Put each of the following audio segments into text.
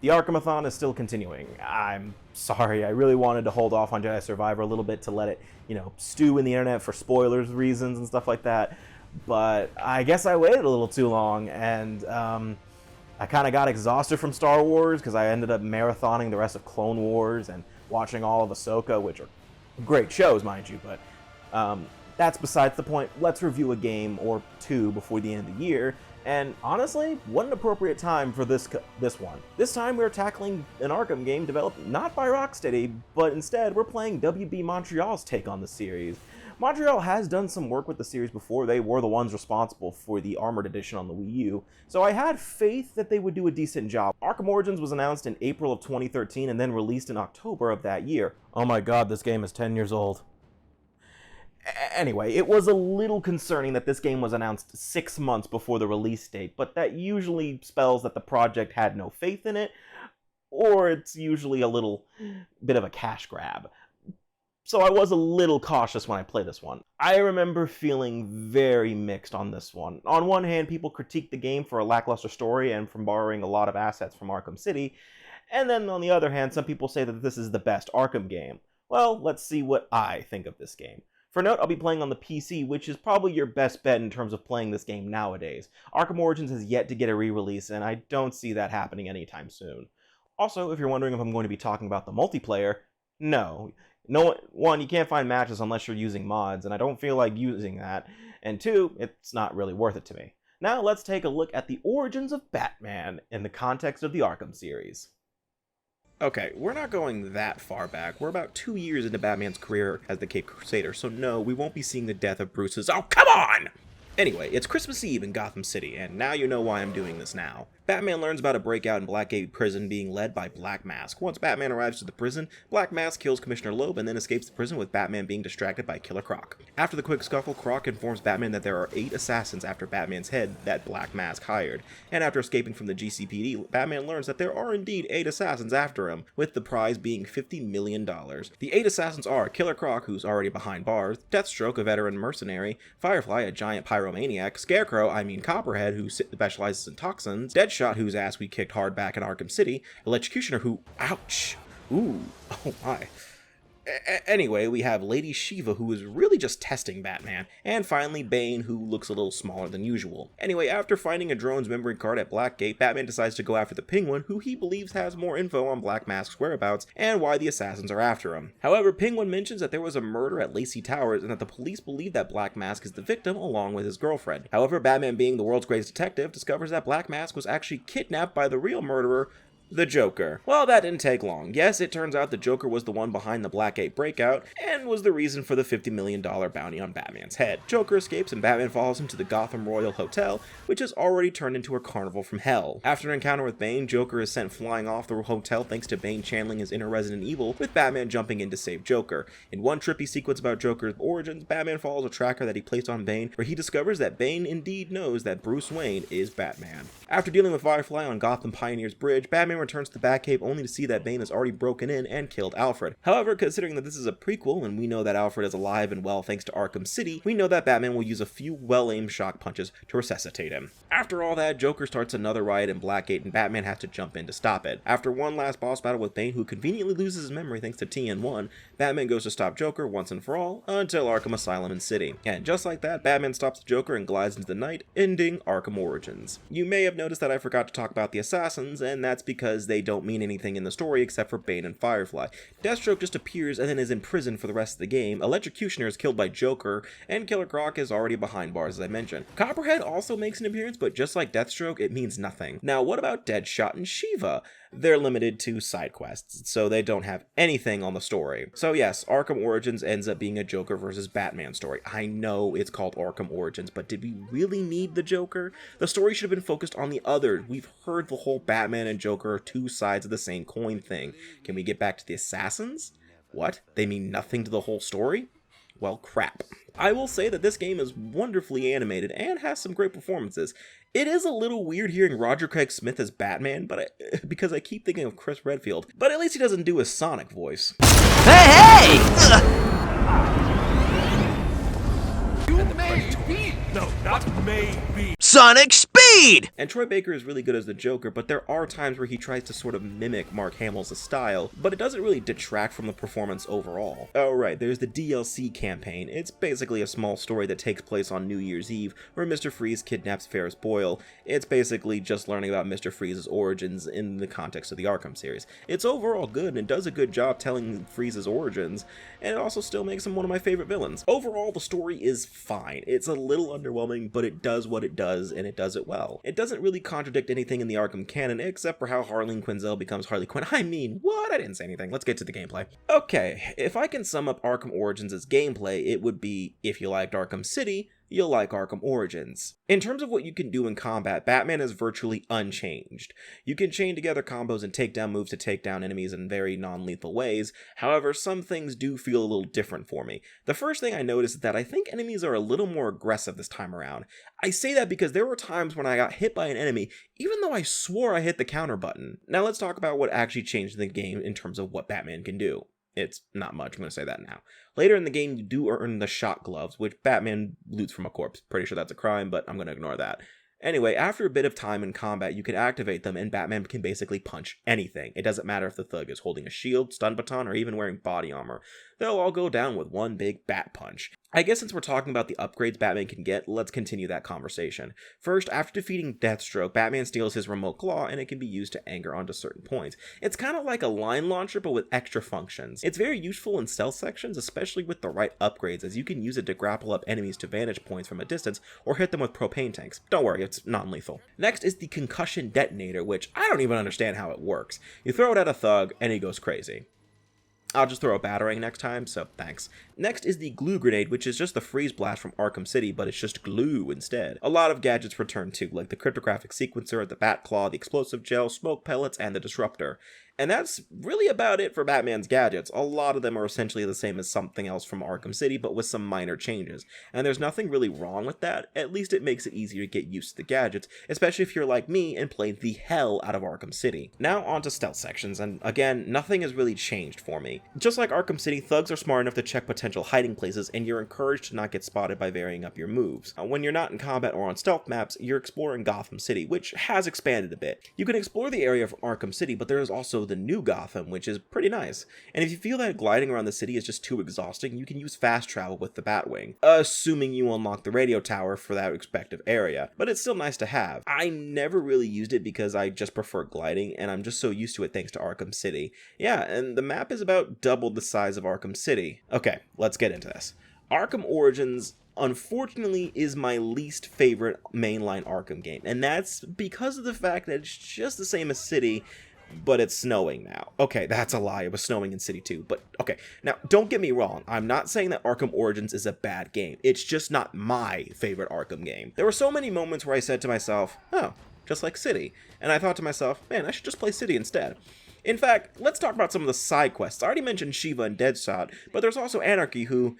The Arkhamathon is still continuing. I'm sorry, I really wanted to hold off on Jedi Survivor a little bit to let it, stew in the internet for spoilers reasons and stuff like that. But I guess I waited a little too long, and I kind of got exhausted from Star Wars because I ended up marathoning the rest of Clone Wars and watching all of Ahsoka, which are great shows, mind you, but that's besides the point. Let's review a game or two before the end of the year, and honestly, what an appropriate time for this one. This time we're tackling an Arkham game developed not by Rocksteady, but instead we're playing WB Montreal's take on the series. Montreal has done some work with the series before. They were the ones responsible for the Armored Edition on the Wii U, so I had faith that they would do a decent job. Arkham Origins was announced in April of 2013 and then released in October of that year. Oh my god, this game is 10 years old. Anyway, it was a little concerning that this game was announced 6 months before the release date, but that usually spells that the project had no faith in it, or it's usually a little bit of a cash grab. So I was a little cautious when I played this one. I remember feeling very mixed on this one. On one hand, people critiqued the game for a lackluster story and from borrowing a lot of assets from Arkham City, and then on the other hand, some people say that this is the best Arkham game. Well, let's see what I think of this game. For note, I'll be playing on the PC, which is probably your best bet in terms of playing this game nowadays. Arkham Origins has yet to get a re-release, and I don't see that happening anytime soon. Also, if you're wondering if I'm going to be talking about the multiplayer, no. One, you can't find matches unless you're using mods, and I don't feel like using that. And two, it's not really worth it to me. Now let's take a look at the origins of Batman in the context of the Arkham series. Okay, we're not going that far back. We're about 2 years into Batman's career as the Caped Crusader, so no, we won't be seeing the death of Bruce's— oh, come on! Anyway, it's Christmas Eve in Gotham City, and now you know why I'm doing this now. Batman learns about a breakout in Blackgate Prison being led by Black Mask. Once Batman arrives to the prison, Black Mask kills Commissioner Loeb and then escapes the prison with Batman being distracted by Killer Croc. After the quick scuffle, Croc informs Batman that there are 8 assassins after Batman's head that Black Mask hired. And after escaping from the GCPD, Batman learns that there are indeed 8 assassins after him, with the prize being $50 million. The 8 assassins are Killer Croc, who's already behind bars, Deathstroke, a veteran mercenary, Firefly, a giant pyromaniac, Scarecrow, Copperhead, who specializes in toxins, Deadshot, whose ass we kicked hard back in Arkham City, Electrocutioner, who— ouch! Ooh, oh my. Anyway, we have Lady Shiva, who is really just testing Batman, and finally Bane, who looks a little smaller than usual. Anyway, after finding a drone's memory card at Blackgate, Batman decides to go after the Penguin, who he believes has more info on Black Mask's whereabouts and why the assassins are after him. However, Penguin mentions that there was a murder at Lacey Towers and that the police believe that Black Mask is the victim along with his girlfriend. However, Batman, being the world's greatest detective, discovers that Black Mask was actually kidnapped by the real murderer, the Joker. Well, that didn't take long. Yes, it turns out the Joker was the one behind the Blackgate breakout, and was the reason for the $50 million bounty on Batman's head. Joker escapes and Batman follows him to the Gotham Royal Hotel, which has already turned into a carnival from hell. After an encounter with Bane, Joker is sent flying off the hotel thanks to Bane channeling his inner Resident Evil, with Batman jumping in to save Joker. In one trippy sequence about Joker's origins, Batman follows a tracker that he placed on Bane, where he discovers that Bane indeed knows that Bruce Wayne is Batman. After dealing with Firefly on Gotham Pioneer's Bridge, Batman returns to the Batcave only to see that Bane has already broken in and killed Alfred. However, considering that this is a prequel and we know that Alfred is alive and well thanks to Arkham City, we know that Batman will use a few well-aimed shock punches to resuscitate him. After all that, Joker starts another riot in Blackgate and Batman has to jump in to stop it. After one last boss battle with Bane, who conveniently loses his memory thanks to TN1, Batman goes to stop Joker once and for all, until Arkham Asylum in City. And just like that, Batman stops the Joker and glides into the night, ending Arkham Origins. You may have noticed that I forgot to talk about the assassins, and that's because they don't mean anything in the story except for Bane and Firefly. Deathstroke just appears and then is in prison for the rest of the game, Electrocutioner is killed by Joker, and Killer Croc is already behind bars, as I mentioned. Copperhead also makes an appearance, but just like Deathstroke, it means nothing. Now, what about Deadshot and Shiva? They're limited to side quests, so they don't have anything on the story. So yes, Arkham Origins ends up being a Joker versus Batman story. I know it's called Arkham Origins, but did we really need the Joker? The story should have been focused on the other. We've heard the whole Batman and Joker are two sides of the same coin thing. Can we get back to the assassins? What? They mean nothing to the whole story? Well, crap. I will say that this game is wonderfully animated and has some great performances. It is a little weird hearing Roger Craig Smith as Batman, because I keep thinking of Chris Redfield, but at least he doesn't do his Sonic voice. Hey! You may be. No, not maybe. Sonic speed! Indeed! And Troy Baker is really good as the Joker, but there are times where he tries to sort of mimic Mark Hamill's style, but it doesn't really detract from the performance overall. Oh right, there's the DLC campaign. It's basically a small story that takes place on New Year's Eve, where Mr. Freeze kidnaps Ferris Boyle. It's basically just learning about Mr. Freeze's origins in the context of the Arkham series. It's overall good, and it does a good job telling Freeze's origins, and it also still makes him one of my favorite villains. Overall, the story is fine. It's a little underwhelming, but it does what it does, and it does it well. It doesn't really contradict anything in the Arkham canon, except for how Harleen Quinzel becomes Harley Quinn. I mean, what? I didn't say anything. Let's get to the gameplay. Okay, if I can sum up Arkham Origins as gameplay, it would be, if you liked Arkham City, you'll like Arkham Origins. In terms of what you can do in combat, Batman is virtually unchanged. You can chain together combos and takedown moves to take down enemies in very non-lethal ways. However, some things do feel a little different for me. The first thing I noticed is that I think enemies are a little more aggressive this time around. I say that because there were times when I got hit by an enemy, even though I swore I hit the counter button. Now let's talk about what actually changed in the game in terms of what Batman can do. It's not much, I'm going to say that now. Later in the game, you do earn the shot gloves, which Batman loots from a corpse. Pretty sure that's a crime, but I'm going to ignore that. Anyway, after a bit of time in combat, you can activate them, and Batman can basically punch anything. It doesn't matter if the thug is holding a shield, stun baton, or even wearing body armor. They'll all go down with one big bat punch. I guess since we're talking about the upgrades Batman can get, let's continue that conversation. First, after defeating Deathstroke, Batman steals his remote claw, and it can be used to anger onto certain points. It's kind of like a line launcher, but with extra functions. It's very useful in stealth sections, especially with the right upgrades, as you can use it to grapple up enemies to vantage points from a distance, or hit them with propane tanks. Don't worry, it's non-lethal. Next is the concussion detonator, which I don't even understand how it works. You throw it at a thug, and he goes crazy. I'll just throw a batarang next time, so thanks. Next is the glue grenade, which is just the freeze blast from Arkham City, but it's just glue instead. A lot of gadgets return too, like the cryptographic sequencer, the bat claw, the explosive gel, smoke pellets, and the disruptor. And that's really about it for Batman's gadgets. A lot of them are essentially the same as something else from Arkham City, but with some minor changes. And there's nothing really wrong with that. At least it makes it easier to get used to the gadgets, especially if you're like me and play the hell out of Arkham City. Now on to stealth sections, and again, nothing has really changed for me. Just like Arkham City, thugs are smart enough to check potential hiding places, and you're encouraged to not get spotted by varying up your moves. When you're not in combat or on stealth maps, you're exploring Gotham City, which has expanded a bit. You can explore the area from Arkham City, but there is also the new Gotham, which is pretty nice. And if you feel that gliding around the city is just too exhausting, you can use fast travel with the Batwing, assuming you unlock the radio tower for that respective area, but it's still nice to have. I never really used it because I just prefer gliding, and I'm just so used to it thanks to Arkham City. Yeah, and the map is about double the size of Arkham City. Okay, let's get into this. Arkham Origins, unfortunately, is my least favorite mainline Arkham game, and that's because of the fact that it's just the same as City, but it's snowing now. Okay, that's a lie. It was snowing in City 2, but okay. Now, don't get me wrong. I'm not saying that Arkham Origins is a bad game. It's just not my favorite Arkham game. There were so many moments where I said to myself, oh, just like City. And I thought to myself, man, I should just play City instead. In fact, let's talk about some of the side quests. I already mentioned Shiva and Deadshot, but there's also Anarchy who,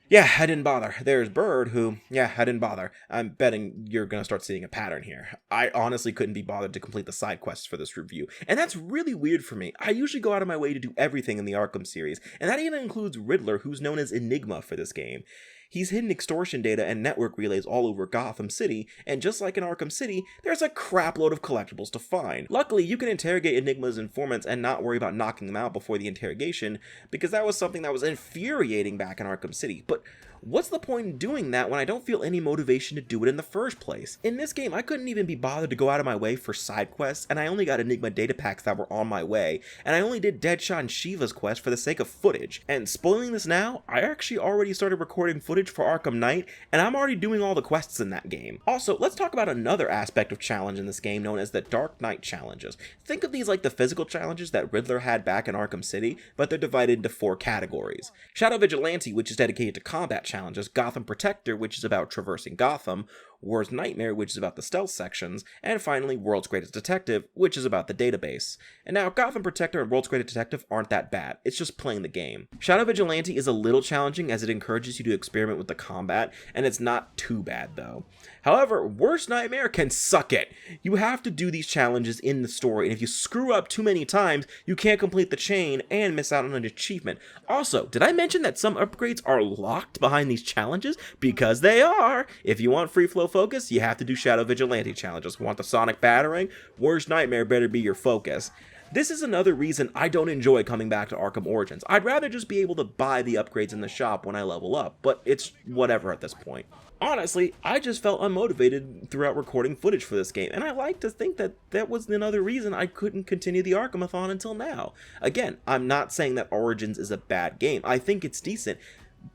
yeah, I didn't bother. There's Bird who, yeah, I didn't bother. I'm betting you're going to start seeing a pattern here. I honestly couldn't be bothered to complete the side quests for this review, and that's really weird for me. I usually go out of my way to do everything in the Arkham series, and that even includes Riddler, who's known as Enigma for this game. He's hidden extortion data and network relays all over Gotham City, and just like in Arkham City, there's a crap load of collectibles to find. Luckily, you can interrogate Enigma's informants and not worry about knocking them out before the interrogation, because that was something that was infuriating back in Arkham City. But what's the point in doing that when I don't feel any motivation to do it in the first place? In this game, I couldn't even be bothered to go out of my way for side quests, and I only got Enigma data packs that were on my way, and I only did Deadshot and Shiva's quest for the sake of footage. And spoiling this now, I actually already started recording footage for Arkham Knight, and I'm already doing all the quests in that game. Also, let's talk about another aspect of challenge in this game known as the Dark Knight challenges. Think of these like the physical challenges that Riddler had back in Arkham City, but they're divided into 4 categories. Shadow Vigilante, which is dedicated to combat challenges, Gotham Protector, which is about traversing Gotham, War's Nightmare, which is about the stealth sections, and finally World's Greatest Detective, which is about the database. And now, Gotham Protector and World's Greatest Detective aren't that bad, it's just playing the game. Shadow Vigilante is a little challenging as it encourages you to experiment with the combat, and it's not too bad though. However, Worst Nightmare can suck it. You have to do these challenges in the story, and if you screw up too many times, you can't complete the chain and miss out on an achievement. Also, did I mention that some upgrades are locked behind these challenges? Because they are! If you want free flow focus, you have to do Shadow Vigilante challenges. Want the Sonic Battering? Worst Nightmare better be your focus. This is another reason I don't enjoy coming back to Arkham Origins. I'd rather just be able to buy the upgrades in the shop when I level up, but it's whatever at this point. Honestly, I just felt unmotivated throughout recording footage for this game, and I like to think that that was another reason I couldn't continue the Arkhamathon until now. Again, I'm not saying that Origins is a bad game. I think it's decent.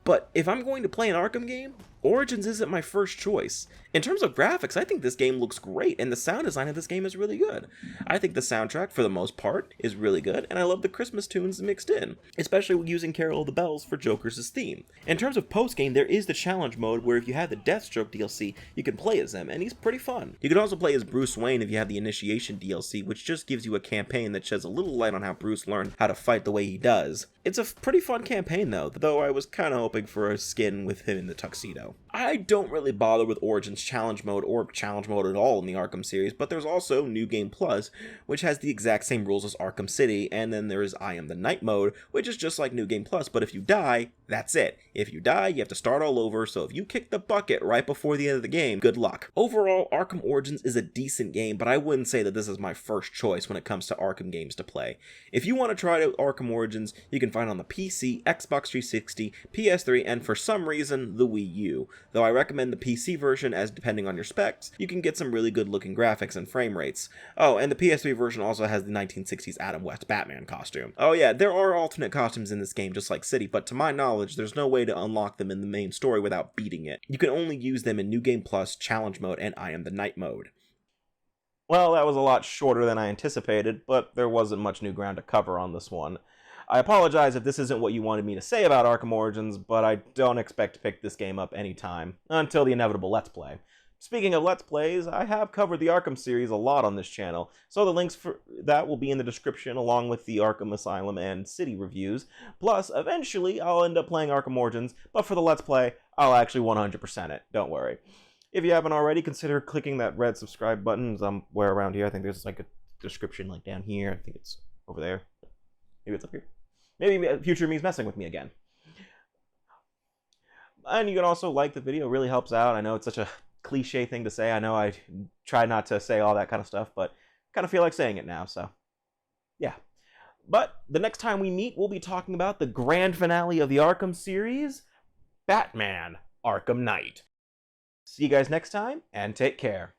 But if I'm going to play an Arkham game, Origins isn't my first choice. In terms of graphics, I think this game looks great, and the sound design of this game is really good. I think the soundtrack, for the most part, is really good, and I love the Christmas tunes mixed in, especially using Carol of the Bells for Joker's theme. In terms of post-game, there is the challenge mode, where if you have the Deathstroke DLC, you can play as him, and he's pretty fun. You can also play as Bruce Wayne if you have the Initiation DLC, which just gives you a campaign that sheds a little light on how Bruce learned how to fight the way he does. It's a pretty fun campaign though I was kinda hoping for a skin with him in the tuxedo. I don't really bother with Origins Challenge Mode or Challenge Mode at all in the Arkham series, but there's also New Game Plus, which has the exact same rules as Arkham City, and then there is I Am the Night Mode, which is just like New Game Plus, but if you die, that's it. If you die, you have to start all over, so if you kick the bucket right before the end of the game, good luck. Overall, Arkham Origins is a decent game, but I wouldn't say that this is my first choice when it comes to Arkham games to play. If you want to try out Arkham Origins, you can find it on the PC, Xbox 360, PS3, and for some reason, the Wii U. Though I recommend the PC version, as depending on your specs, you can get some really good looking graphics and frame rates. Oh, and the PS3 version also has the 1960s Adam West Batman costume. Oh yeah, there are alternate costumes in this game just like City, but to my knowledge, there's no way to unlock them in the main story without beating it. You can only use them in New Game Plus, Challenge Mode, and I Am the Night Mode. Well, that was a lot shorter than I anticipated, but there wasn't much new ground to cover on this one. I apologize if this isn't what you wanted me to say about Arkham Origins, but I don't expect to pick this game up anytime, until the inevitable Let's Play. Speaking of Let's Plays, I have covered the Arkham series a lot on this channel, so the links for that will be in the description along with the Arkham Asylum and City reviews. Plus, eventually, I'll end up playing Arkham Origins, but for the Let's Play, I'll actually 100% it, don't worry. If you haven't already, consider clicking that red subscribe button somewhere around here. I think there's like a description like down here. I think it's over there. Maybe it's up here. Maybe future me's messing with me again. And you can also like the video, it really helps out. I know it's such a cliche thing to say. I know I try not to say all that kind of stuff, but I kind of feel like saying it now, so yeah. But the next time we meet, we'll be talking about the grand finale of the Arkham series, Batman: Arkham Knight. See you guys next time, and take care.